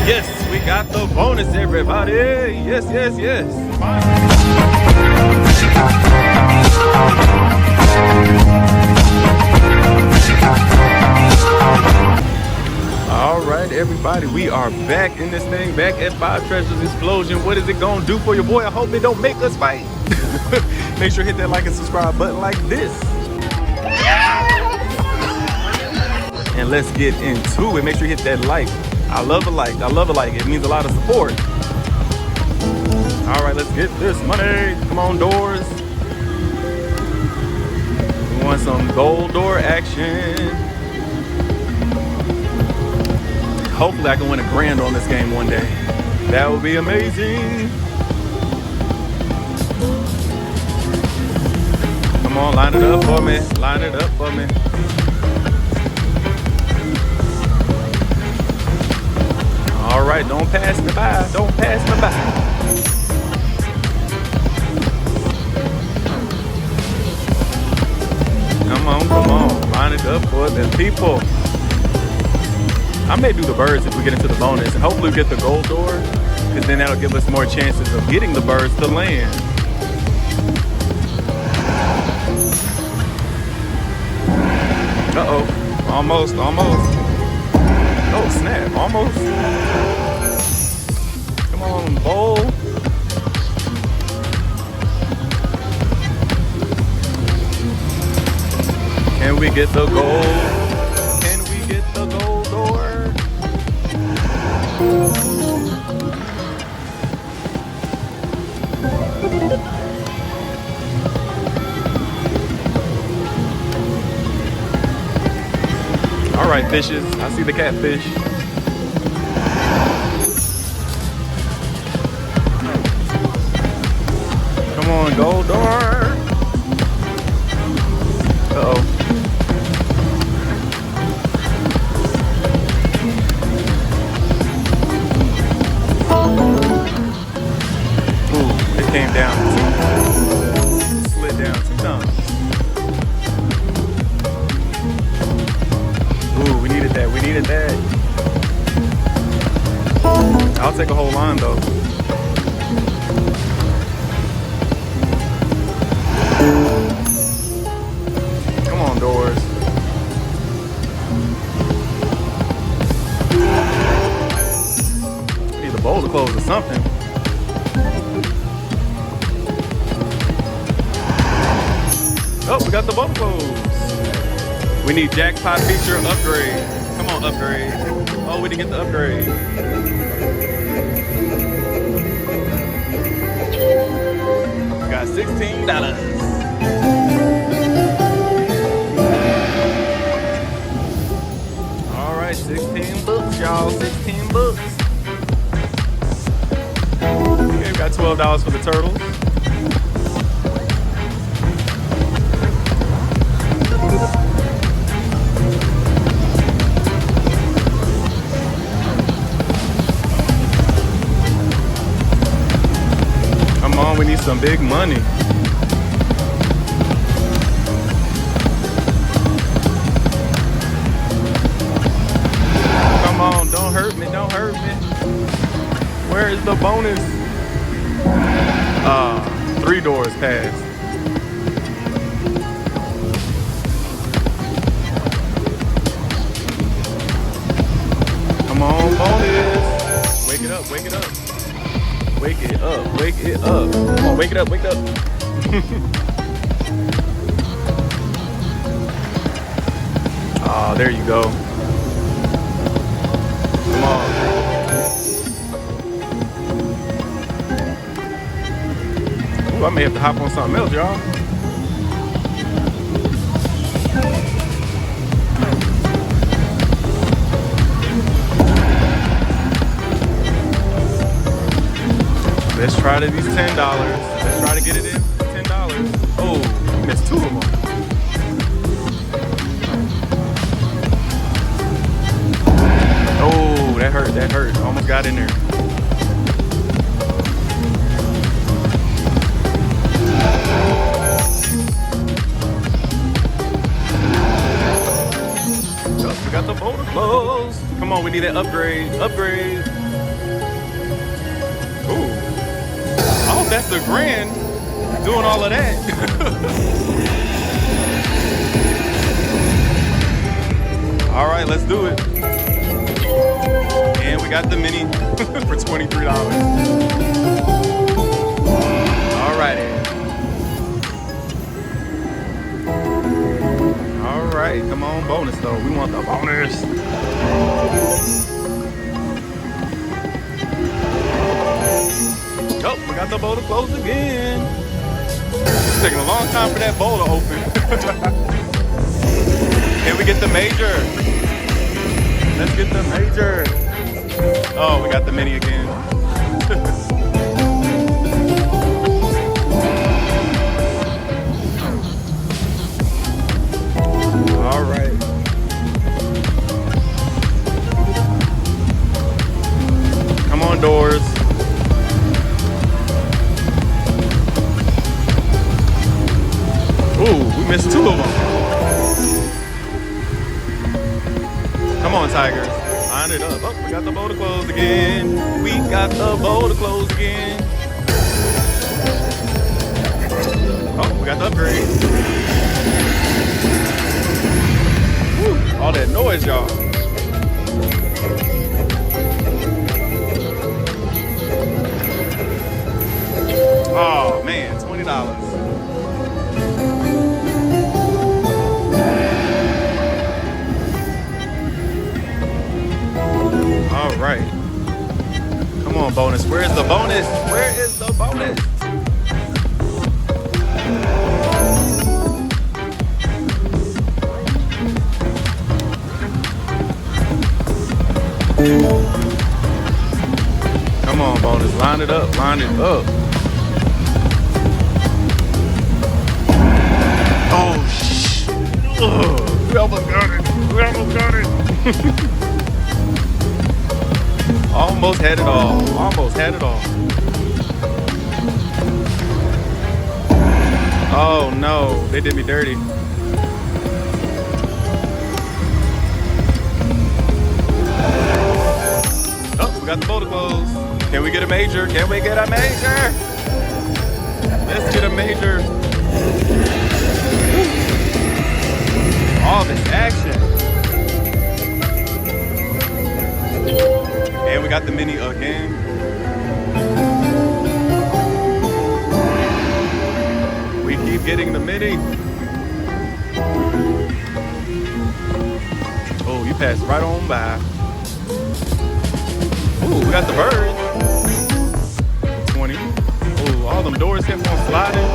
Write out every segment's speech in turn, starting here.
Yes, we got the bonus, everybody. Yes, yes, yes. All right, everybody, we are back in this thing, back at 5 Treasures Explosion. What is it gonna do for your boy? I hope it don't make us fight. Make sure to hit that like and subscribe button like this. And let's get into it. Make sure you hit that like. I love a like. I love a like. It means a lot of support. All right, let's get this money. Come on, doors. We want some gold door action. Hopefully I can win a grand on this game one day. That would be amazing. Come on, line it up for me. Line it up for me. All right, don't pass me by. Don't pass me by. Come on. Line it up for the people. I may do the birds if we get into the bonus, and hopefully we get the gold door, because then that'll give us more chances of getting the birds to land. Uh-oh, almost. Oh, snap, almost. Come on, bowl. Can we get the gold? Can we get the gold door? All right, fishes. I see the catfish. Come on, gold door. Uh-oh. Ooh, it came down. Slid down 2 times. Ooh, we needed that. We needed that. I'll take a whole line though. Come on, doors. Need the bowl to close or something. Oh, we got the bowl closed. We need jackpot feature upgrade. Come on, upgrade. Oh, we didn't get the upgrade. We got $16. All right, 16 bucks, y'all. 16 bucks. Okay, we got $12 for the turtles. We need some big money. Come on, don't hurt me, don't hurt me. Where is the bonus? 3 doors passed. Come on, bonus. Wake it up, wake it up. Wake it up, wake it up. Come on, wake it up, wake it up. Oh, there you go. Come on. Ooh, I may have to hop on something else, y'all. Let's try these $10. Let's try to get it in $10. Oh, we missed 2 of them. Oh, that hurt, that hurt. Almost got in there. Oh, we got the boulder closed. Come on, we need an upgrade. Upgrade. that's the grand doing all of that. All right, let's do it. And we got the mini for $23. All righty. All right, come on, bonus though. We want the bonus. Oh, we got the bowl to close again. It's taking a long time for that bowl to open. Can we get the major? Let's get the major. Oh, we got the mini again. All right. Come on, doors. Ooh, we missed two of them. Come on, Tigers. Line it up. Oh, we got the bowl to close again. We got the bowl to close again. Oh, we got the upgrade. Woo, all that noise, y'all. Oh, man, $20. All right. Come on, bonus. Where is the bonus? Where is the bonus? Come on, bonus. Line it up. Line it up. Oh, shit. We almost got it. We almost got it. Almost had it all. Almost had it all. Oh no, they did me dirty. Oh, we got the bowl to close. Can we get a major? Can we get a major? Let's get a major. All this action. And we got the mini again. We keep getting the mini. Oh, you passed right on by. Ooh, we got the bird. 20. Ooh, all them doors kept on sliding.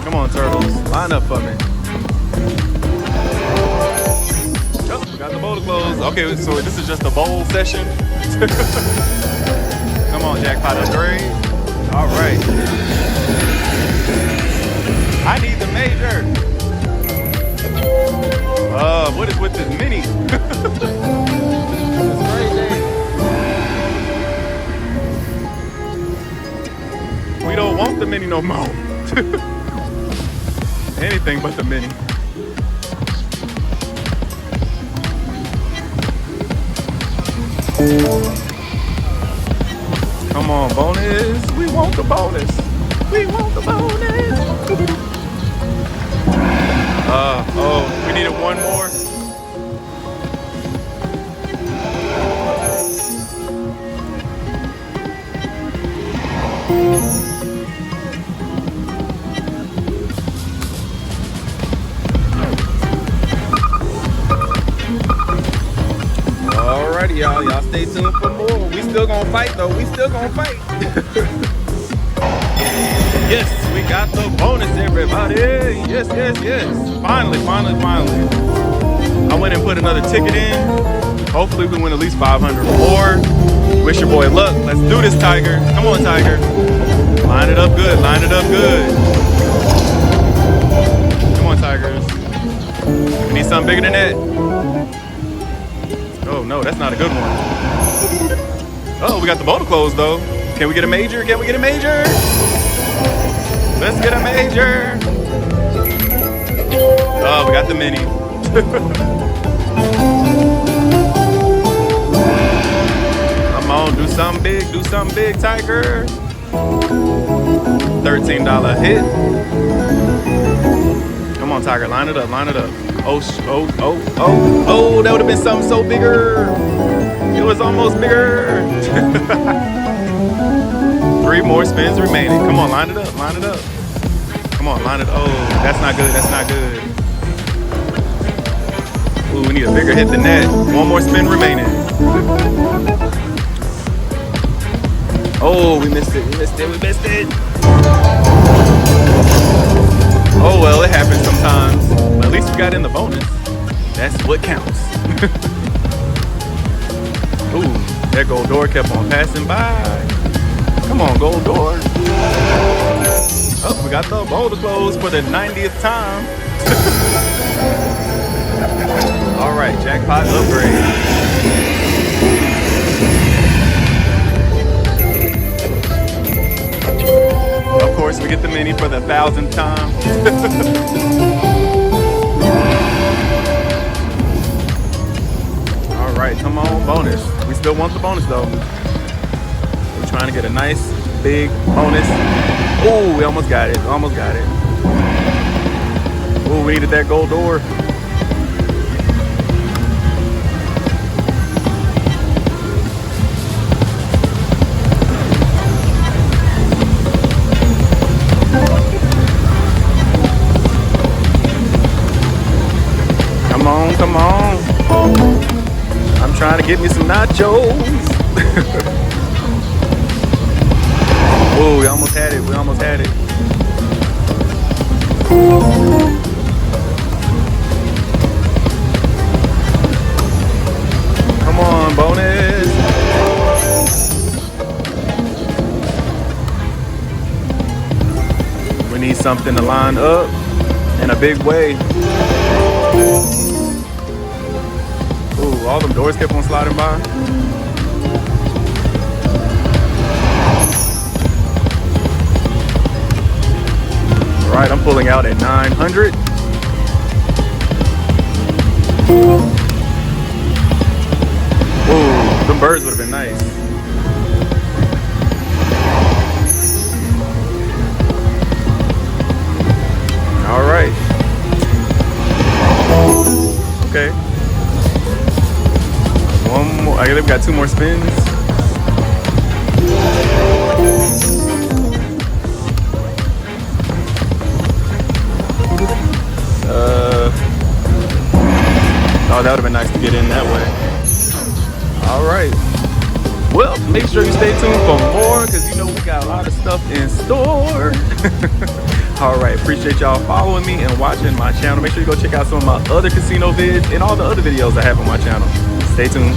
Come on, turtles. Line up for me. Got the bowl to close. Okay, so this is just a bowl session. Come on, jackpot upgrade. All right. I need the major. What is with this mini? It's crazy. We don't want the mini no more. Anything but the mini. Come on, bonus. We want the bonus. We want the bonus. Oh, we needed one more. Alrighty, y'all stay tuned for more. We still gonna fight though. We still gonna fight. Yes, we got the bonus, everybody. Yes. Finally. I went and put another ticket in. Hopefully we win at least 500 more. Wish your boy luck. Let's do this, Tiger. Come on, Tiger. Line it up good. Line it up good. Come on, Tigers. We need something bigger than that. Oh no, that's not a good one. Oh, we got the bowl to close though. Can we get a major? Can we get a major? Let's get a major. Oh, we got the mini. Come on, do something big. Do something big, Tiger. $13 hit. Come on, Tiger. Line it up. Line it up. Oh, that would have been something so bigger. It was almost bigger. 3 more spins remaining. Come on, line it up. Line it up. Come on, line it. Oh, that's not good. That's not good. Ooh, we need a bigger hit than that. 1 more spin remaining. Oh, we missed it. We missed it. We missed it. Oh, well, it happens sometimes. But at least we got in the bonus. That's what counts. Ooh, that gold door kept on passing by. Come on, gold door. Oh, we got the bowl to close for the 90th time. All right, jackpot upgrade. Of course, we get the mini for the 1,000th time. All right, come on, bonus. We still want the bonus though. We're trying to get a nice big bonus. Oh, we almost got it. Almost got it. Oh, we needed that gold door. Come on, come on. I'm trying to get me some nachos. Oh, we almost had it. We almost had it. Come on, bonus. We need something to line up in a big way. Ooh, all them doors kept on sliding by. All right, I'm pulling out at 900. Ooh, them birds would have been nice. All right. Okay. One more. I guess we've got 2 more spins. Oh, that would have been nice to get in that way. All right. Well, make sure you stay tuned for more because you know we got a lot of stuff in store. All right, appreciate y'all following me and watching my channel. Make sure you go check out some of my other casino vids and all the other videos I have on my channel. Stay tuned.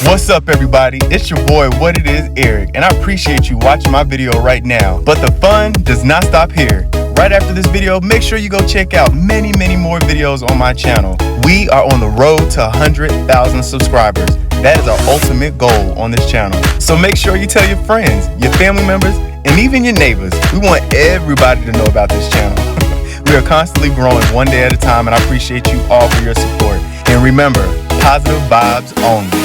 What's up, everybody? It's your boy, WhatItIsEric, and I appreciate you watching my video right now. But the fun does not stop here. Right after this video, make sure you go check out many more videos on my channel. We are on the road to 100,000 subscribers. That is our ultimate goal on this channel. So make sure you tell your friends, your family members, and even your neighbors. We want everybody to know about this channel. We are constantly growing one day at a time, and I appreciate you all for your support. And remember, positive vibes only.